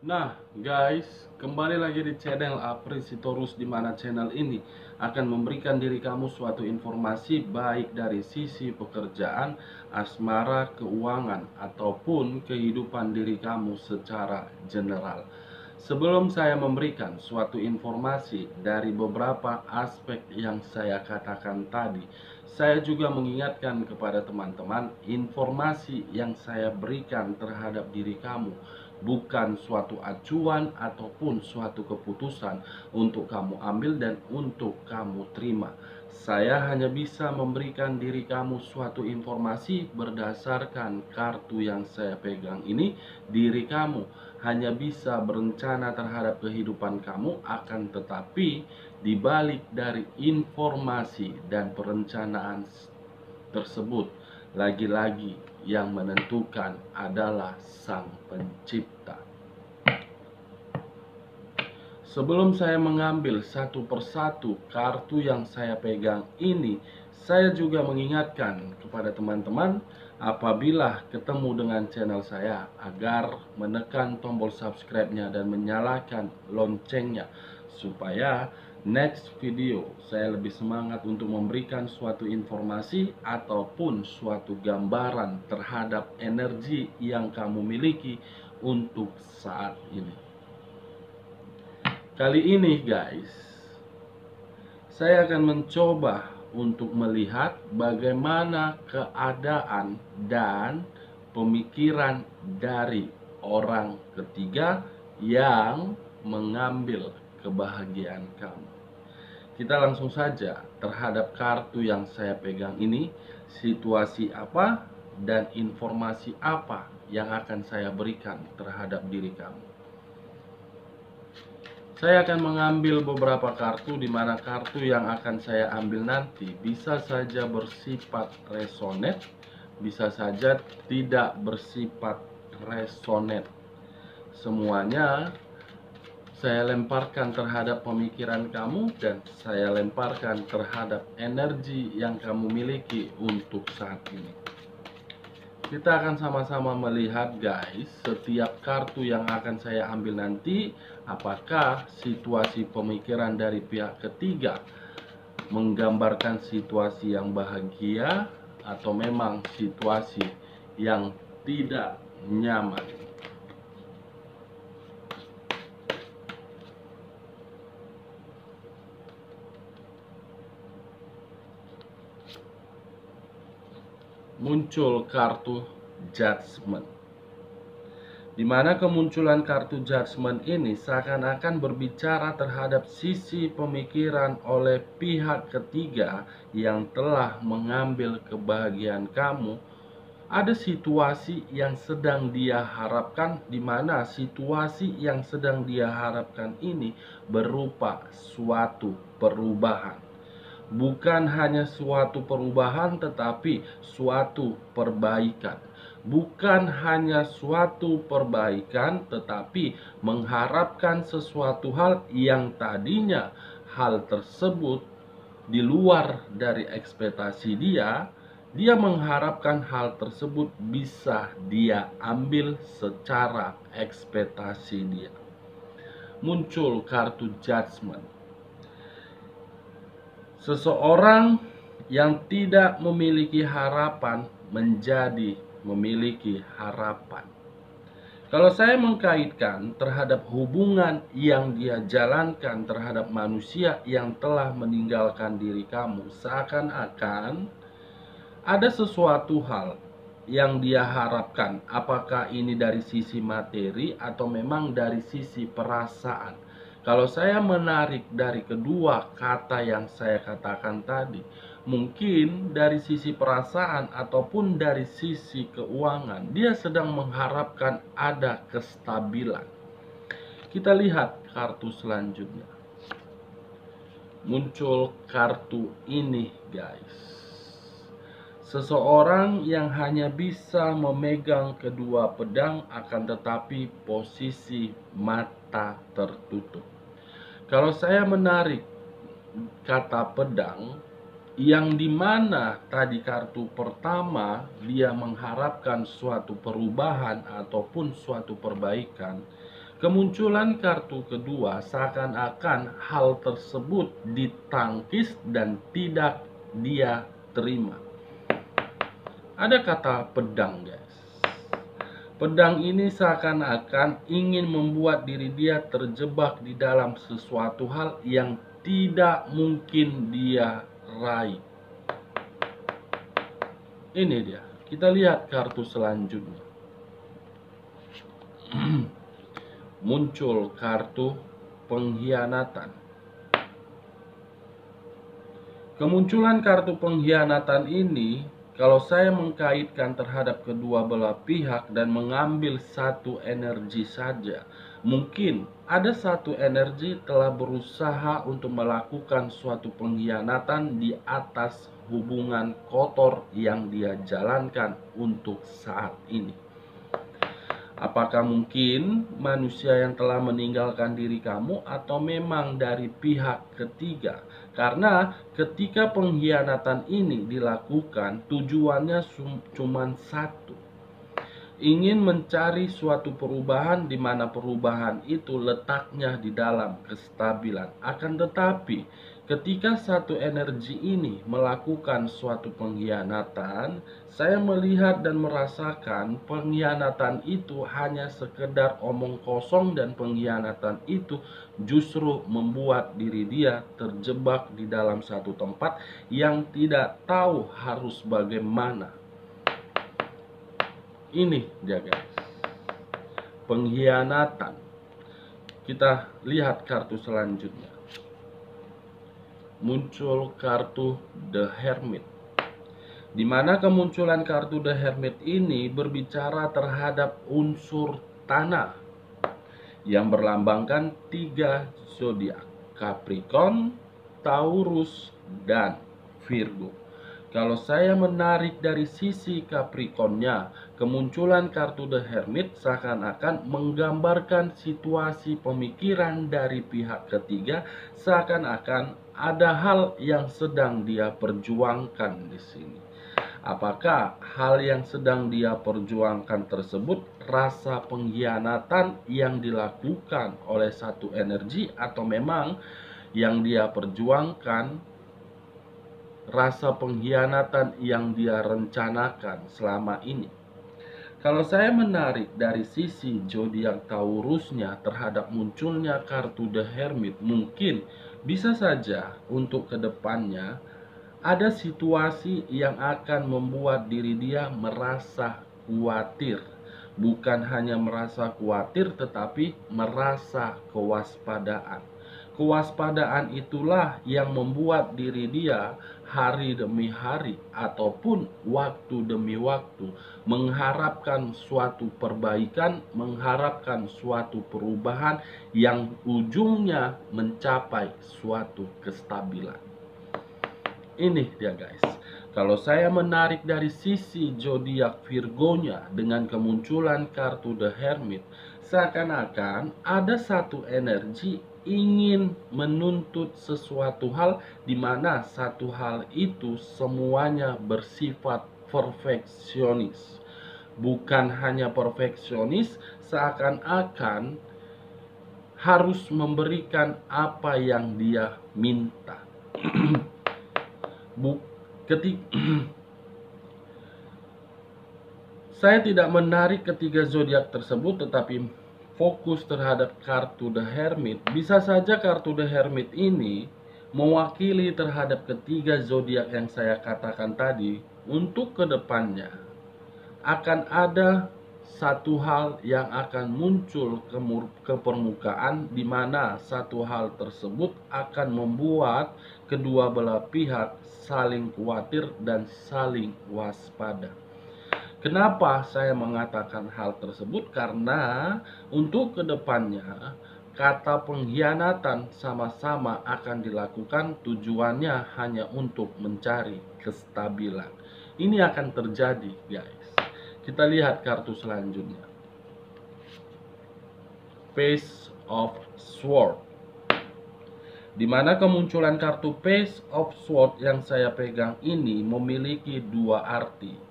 Nah, guys, kembali lagi di channel Aprisitorus, di mana channel ini akan memberikan diri kamu suatu informasi baik dari sisi pekerjaan, asmara, keuangan, ataupun kehidupan diri kamu secara general. Sebelum saya memberikan suatu informasi dari beberapa aspek yang saya katakan tadi, saya juga mengingatkan kepada teman-teman, informasi yang saya berikan terhadap diri kamu bukan suatu acuan ataupun suatu keputusan untuk kamu ambil dan untuk kamu terima. Saya hanya bisa memberikan diri kamu suatu informasi berdasarkan kartu yang saya pegang ini. Diri kamu hanya bisa berencana terhadap kehidupan kamu, akan tetapi dibalik dari informasi dan perencanaan tersebut, lagi-lagi yang menentukan adalah Sang Pencipta. Sebelum saya mengambil satu persatu kartu yang saya pegang ini, saya juga mengingatkan kepada teman-teman apabila ketemu dengan channel saya agar menekan tombol subscribe-nya dan menyalakan loncengnya supaya next video saya lebih semangat untuk memberikan suatu informasi ataupun suatu gambaran terhadap energi yang kamu miliki untuk saat ini. Kali ini guys, saya akan mencoba untuk melihat bagaimana keadaan dan pemikiran dari orang ketiga yang mengambil kebahagiaan kamu. Kita langsung saja terhadap kartu yang saya pegang ini, situasi apa dan informasi apa yang akan saya berikan terhadap diri kamu. Saya akan mengambil beberapa kartu, di mana kartu yang akan saya ambil nanti bisa saja bersifat resonate, bisa saja tidak bersifat resonate. Semuanya saya lemparkan terhadap pemikiran kamu dan saya lemparkan terhadap energi yang kamu miliki untuk saat ini. Kita akan sama-sama melihat guys, setiap kartu yang akan saya ambil nanti, apakah situasi pemikiran dari pihak ketiga menggambarkan situasi yang bahagia atau memang situasi yang tidak nyaman. Muncul kartu Judgment, di mana kemunculan kartu Judgment ini seakan-akan berbicara terhadap sisi pemikiran oleh pihak ketiga yang telah mengambil kebahagiaan kamu. Ada situasi yang sedang dia harapkan, di mana situasi yang sedang dia harapkan ini berupa suatu perubahan. Bukan hanya suatu perubahan, tetapi suatu perbaikan. Bukan hanya suatu perbaikan, tetapi mengharapkan sesuatu hal yang tadinya hal tersebut di luar dari ekspektasi dia. Dia mengharapkan hal tersebut bisa dia ambil secara ekspektasi dia. Muncul kartu Judgment. Seseorang yang tidak memiliki harapan menjadi memiliki harapan. Kalau saya mengkaitkan terhadap hubungan yang dia jalankan terhadap manusia yang telah meninggalkan diri kamu, seakan-akan ada sesuatu hal yang dia harapkan, apakah ini dari sisi materi atau memang dari sisi perasaan. Kalau saya menarik dari kedua kata yang saya katakan tadi, mungkin dari sisi perasaan ataupun dari sisi keuangan, dia sedang mengharapkan ada kestabilan. Kita lihat kartu selanjutnya. Muncul kartu ini guys. Seseorang yang hanya bisa memegang kedua pedang, akan tetapi posisi mata tertutup. Kalau saya menarik kata pedang, yang dimana tadi kartu pertama dia mengharapkan suatu perubahan ataupun suatu perbaikan. Kemunculan kartu kedua seakan-akan hal tersebut ditangkis dan tidak dia terima. Ada kata pedang, guys. Pedang ini seakan-akan ingin membuat diri dia terjebak di dalam sesuatu hal yang tidak mungkin dia raih. Ini dia. Kita lihat kartu selanjutnya. Muncul kartu pengkhianatan. Kemunculan kartu pengkhianatan ini, kalau saya mengkaitkan terhadap kedua belah pihak dan mengambil satu energi saja, mungkin ada satu energi telah berusaha untuk melakukan suatu pengkhianatan di atas hubungan kotor yang dia jalankan untuk saat ini. Apakah mungkin manusia yang telah meninggalkan diri kamu atau memang dari pihak ketiga? Karena ketika pengkhianatan ini dilakukan, tujuannya cuma satu. Ingin mencari suatu perubahan di mana perubahan itu letaknya di dalam kestabilan. Akan tetapi, ketika satu energi ini melakukan suatu pengkhianatan, saya melihat dan merasakan pengkhianatan itu hanya sekedar omong kosong dan pengkhianatan itu justru membuat diri dia terjebak di dalam satu tempat yang tidak tahu harus bagaimana. Ini dia, guys, pengkhianatan. Kita lihat kartu selanjutnya. Muncul kartu The Hermit, di mana kemunculan kartu The Hermit ini berbicara terhadap unsur tanah yang berlambangkan 3 zodiak: Capricorn, Taurus, dan Virgo. Kalau saya menarik dari sisi Capricornnya, kemunculan kartu The Hermit seakan-akan menggambarkan situasi pemikiran dari pihak ketiga, seakan-akan ada hal yang sedang dia perjuangkan di sini. Apakah hal yang sedang dia perjuangkan tersebut rasa pengkhianatan yang dilakukan oleh satu energi, atau memang yang dia perjuangkan rasa pengkhianatan yang dia rencanakan selama ini? Kalau saya menarik dari sisi zodiak Taurusnya terhadap munculnya kartu The Hermit, mungkin bisa saja untuk kedepannya ada situasi yang akan membuat diri dia merasa khawatir. Bukan hanya merasa khawatir, tetapi merasa kewaspadaan. Kewaspadaan itulah yang membuat diri dia hari demi hari ataupun waktu demi waktu mengharapkan suatu perbaikan, mengharapkan suatu perubahan yang ujungnya mencapai suatu kestabilan. Ini dia, guys. Kalau saya menarik dari sisi zodiak Virgonya dengan kemunculan kartu The Hermit, seakan-akan ada satu energi ingin menuntut sesuatu hal di mana satu hal itu semuanya bersifat perfeksionis. Bukan hanya perfeksionis, seakan-akan harus memberikan apa yang dia minta. Saya tidak menarik ketiga zodiak tersebut, tetapi fokus terhadap kartu The Hermit. Bisa saja kartu The Hermit ini mewakili terhadap ketiga zodiak yang saya katakan tadi. Untuk kedepannya akan ada satu hal yang akan muncul ke permukaan, di mana satu hal tersebut akan membuat kedua belah pihak saling khawatir dan saling waspada. Kenapa saya mengatakan hal tersebut? Karena untuk kedepannya kata pengkhianatan sama-sama akan dilakukan, tujuannya hanya untuk mencari kestabilan. Ini akan terjadi, guys. Kita lihat kartu selanjutnya. Page of Swords, di mana kemunculan kartu Page of Swords yang saya pegang ini memiliki dua arti.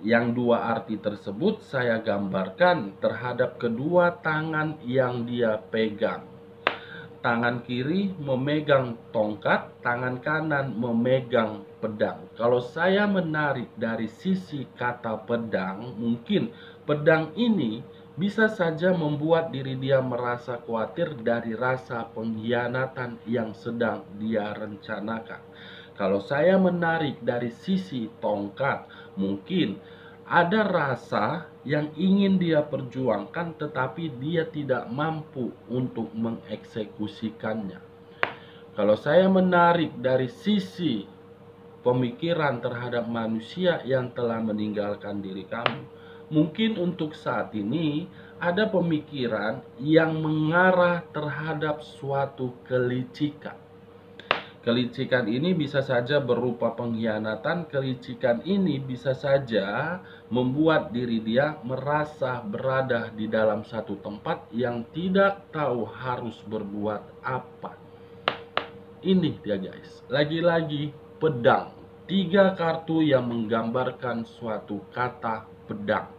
Yang dua arti tersebut saya gambarkan terhadap kedua tangan yang dia pegang. Tangan kiri memegang tongkat, tangan kanan memegang pedang. Kalau saya menarik dari sisi kata pedang, mungkin pedang ini bisa saja membuat diri dia merasa khawatir dari rasa pengkhianatan yang sedang dia rencanakan. Kalau saya menarik dari sisi tongkat, mungkin ada rasa yang ingin dia perjuangkan tetapi dia tidak mampu untuk mengeksekusikannya. Kalau saya menarik dari sisi pemikiran terhadap manusia yang telah meninggalkan diri kamu, mungkin untuk saat ini ada pemikiran yang mengarah terhadap suatu kelicikan. Kelicikan ini bisa saja berupa pengkhianatan. Kelicikan ini bisa saja membuat diri dia merasa berada di dalam satu tempat yang tidak tahu harus berbuat apa. Ini dia guys, lagi-lagi pedang. 3 kartu yang menggambarkan suatu kata pedang.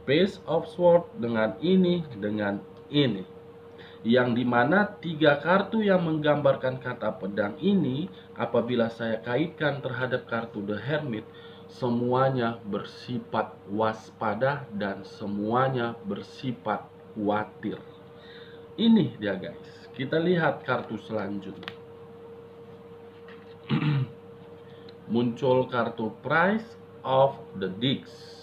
Page of Swords dengan ini, yang dimana 3 kartu yang menggambarkan kata pedang ini, apabila saya kaitkan terhadap kartu The Hermit, semuanya bersifat waspada dan semuanya bersifat khawatir. Ini dia guys, kita lihat kartu selanjutnya. Muncul kartu Price of the Discs.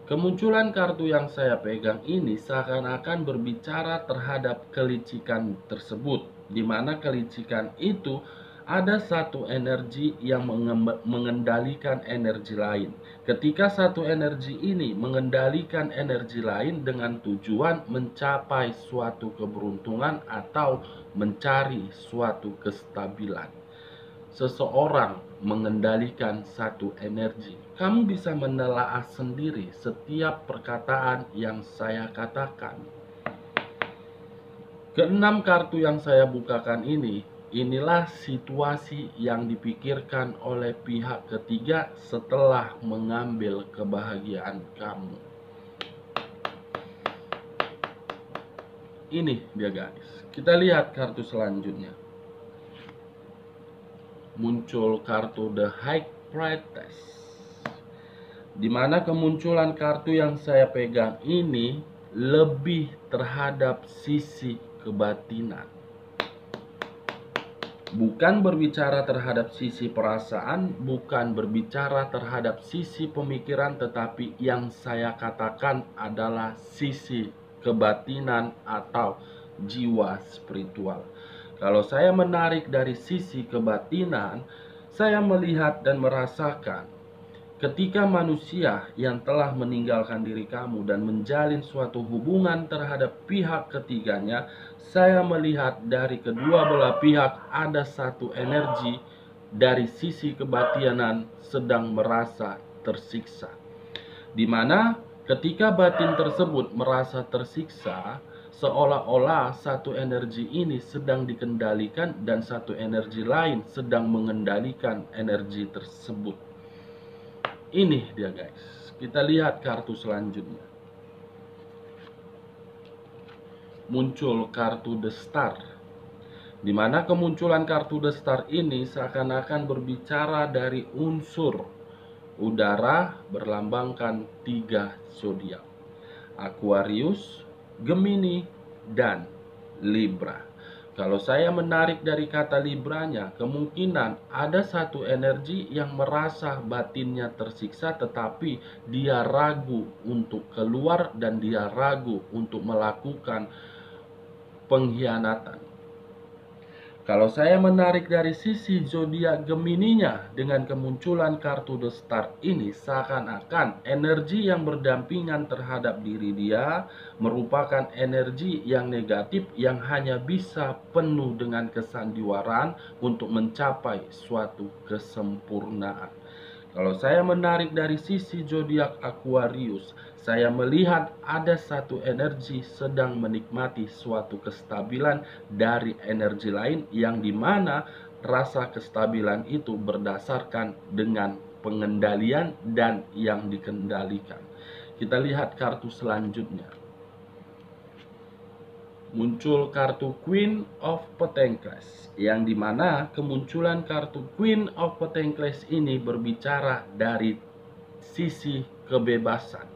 Kemunculan kartu yang saya pegang ini seakan-akan berbicara terhadap kelicikan tersebut, di mana kelicikan itu ada satu energi yang mengendalikan energi lain. Ketika satu energi ini mengendalikan energi lain dengan tujuan mencapai suatu keberuntungan atau mencari suatu kestabilan. Seseorang mengendalikan satu energi. Kamu bisa menelaah sendiri setiap perkataan yang saya katakan. Keenam kartu yang saya bukakan ini, inilah situasi yang dipikirkan oleh pihak ketiga setelah mengambil kebahagiaan kamu. Ini dia guys. Kita lihat kartu selanjutnya. Muncul kartu The High Priestess, di mana kemunculan kartu yang saya pegang ini lebih terhadap sisi kebatinan, bukan berbicara terhadap sisi perasaan, bukan berbicara terhadap sisi pemikiran, tetapi yang saya katakan adalah sisi kebatinan atau jiwa spiritual. Kalau saya menarik dari sisi kebatinan, saya melihat dan merasakan ketika manusia yang telah meninggalkan diri kamu dan menjalin suatu hubungan terhadap pihak ketiganya, saya melihat dari kedua belah pihak ada satu energi dari sisi kebatinan sedang merasa tersiksa. Di mana ketika batin tersebut merasa tersiksa, seolah-olah satu energi ini sedang dikendalikan dan satu energi lain sedang mengendalikan energi tersebut. Ini dia guys. Kita lihat kartu selanjutnya. Muncul kartu The Star, di mana kemunculan kartu The Star ini seakan-akan berbicara dari unsur udara berlambangkan 3 zodiak: Aquarius, Gemini, dan Libra. Kalau saya menarik dari kata Libranya, kemungkinan ada satu energi yang merasa batinnya tersiksa tetapi dia ragu untuk keluar dan dia ragu untuk melakukan pengkhianatan. Kalau saya menarik dari sisi zodiak Gemininya dengan kemunculan kartu The Star ini, seakan-akan energi yang berdampingan terhadap diri dia merupakan energi yang negatif yang hanya bisa penuh dengan kesandiwaraan untuk mencapai suatu kesempurnaan. Kalau saya menarik dari sisi zodiak Aquarius, saya melihat ada satu energi sedang menikmati suatu kestabilan dari energi lain yang dimana rasa kestabilan itu berdasarkan dengan pengendalian dan yang dikendalikan. Kita lihat kartu selanjutnya. Muncul kartu Queen of Pentacles, yang dimana kemunculan kartu Queen of Pentacles ini berbicara dari sisi kebebasan.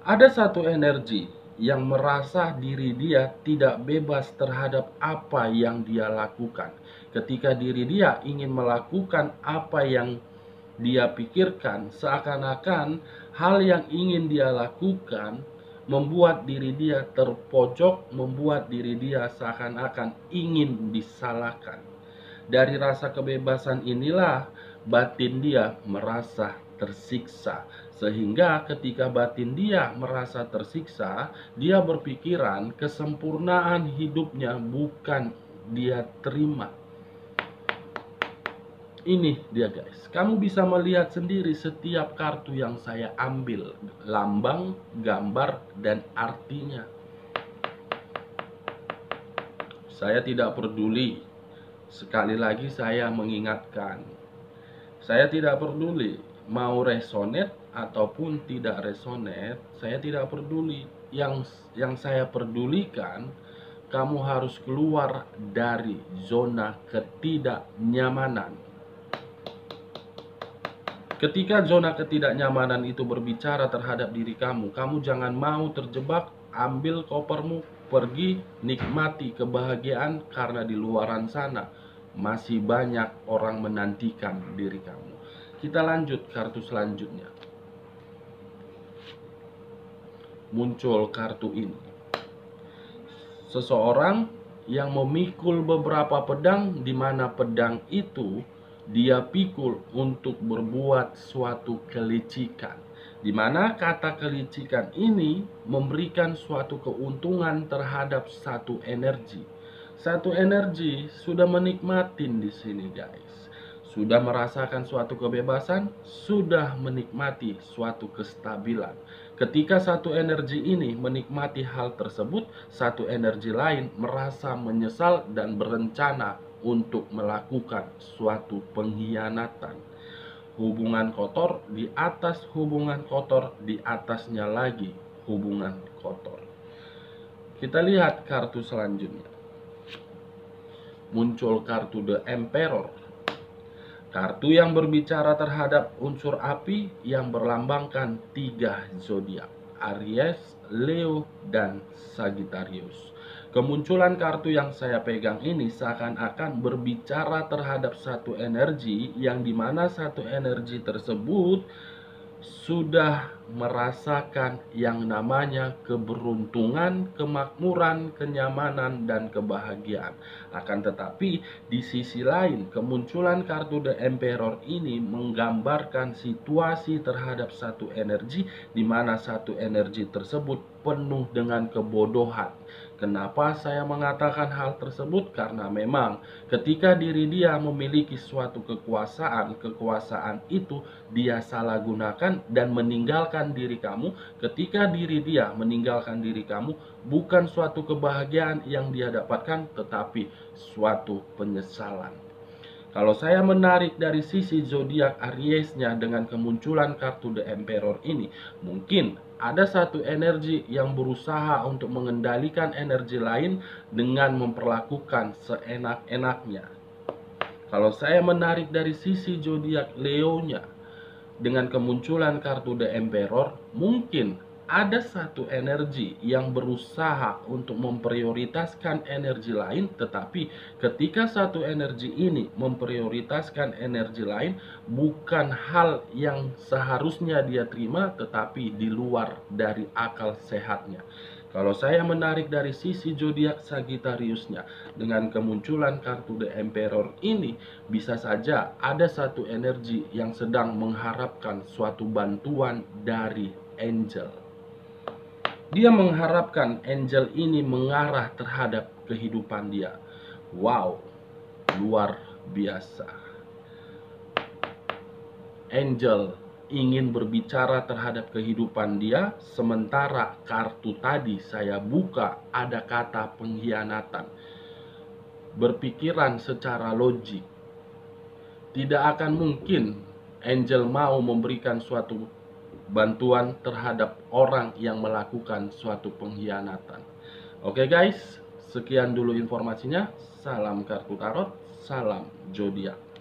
Ada satu energi yang merasa diri dia tidak bebas terhadap apa yang dia lakukan. Ketika diri dia ingin melakukan apa yang dia pikirkan, seakan-akan hal yang ingin dia lakukan membuat diri dia terpojok, membuat diri dia seakan-akan ingin disalahkan. Dari rasa kebebasan inilah batin dia merasa tersiksa. Sehingga ketika batin dia merasa tersiksa, dia berpikiran kesempurnaan hidupnya bukan dia terima. Ini dia guys, kamu bisa melihat sendiri setiap kartu yang saya ambil, lambang, gambar, dan artinya. Saya tidak peduli, sekali lagi saya mengingatkan, saya tidak peduli mau resonate ataupun tidak resonate, saya tidak peduli. Yang saya pedulikan, kamu harus keluar dari zona ketidaknyamanan. Ketika zona ketidaknyamanan itu berbicara terhadap diri kamu, kamu jangan mau terjebak, ambil kopermu, pergi, nikmati kebahagiaan, karena di luaran sana masih banyak orang menantikan diri kamu. Kita lanjut kartu selanjutnya. Muncul kartu ini. Seseorang yang memikul beberapa pedang, di mana pedang itu dia pikul untuk berbuat suatu kelicikan, di mana kata kelicikan ini memberikan suatu keuntungan terhadap satu energi. Satu energi sudah menikmatin di sini guys, sudah merasakan suatu kebebasan, sudah menikmati suatu kestabilan. Ketika satu energi ini menikmati hal tersebut, satu energi lain merasa menyesal dan berencana untuk melakukan suatu pengkhianatan. Hubungan kotor di atas hubungan kotor, di atasnya lagi hubungan kotor. Kita lihat kartu selanjutnya. Muncul kartu The Emperor. Kartu yang berbicara terhadap unsur api yang berlambangkan 3 zodiak, Aries, Leo, dan Sagittarius. Kemunculan kartu yang saya pegang ini seakan-akan berbicara terhadap satu energi, yang dimana satu energi tersebut sudah merasakan yang namanya keberuntungan, kemakmuran, kenyamanan, dan kebahagiaan. Akan tetapi di sisi lain, kemunculan kartu The Emperor ini menggambarkan situasi terhadap satu energi, di mana satu energi tersebut penuh dengan kebodohan. Kenapa saya mengatakan hal tersebut? Karena memang ketika diri dia memiliki suatu kekuasaan, kekuasaan itu dia salah gunakan dan meninggalkan diri kamu. Ketika diri dia meninggalkan diri kamu, bukan suatu kebahagiaan yang dia dapatkan, tetapi suatu penyesalan. Kalau saya menarik dari sisi zodiak Ariesnya dengan kemunculan kartu The Emperor ini, mungkin ada satu energi yang berusaha untuk mengendalikan energi lain dengan memperlakukan seenak-enaknya. Kalau saya menarik dari sisi zodiak Leonya dengan kemunculan kartu The Emperor, mungkin ada satu energi yang berusaha untuk memprioritaskan energi lain, tetapi ketika satu energi ini memprioritaskan energi lain, bukan hal yang seharusnya dia terima, tetapi di luar dari akal sehatnya. Kalau saya menarik dari sisi zodiak Sagittariusnya dengan kemunculan kartu The Emperor ini, bisa saja ada satu energi yang sedang mengharapkan suatu bantuan dari angel. Dia mengharapkan angel ini mengarah terhadap kehidupan dia. Wow, luar biasa. Angel ingin berbicara terhadap kehidupan dia, sementara kartu tadi saya buka ada kata pengkhianatan. Berpikiran secara logik, tidak akan mungkin Angel mau memberikan suatu bantuan terhadap orang yang melakukan suatu pengkhianatan. Oke guys, sekian dulu informasinya. Salam kartu tarot, salam zodiak.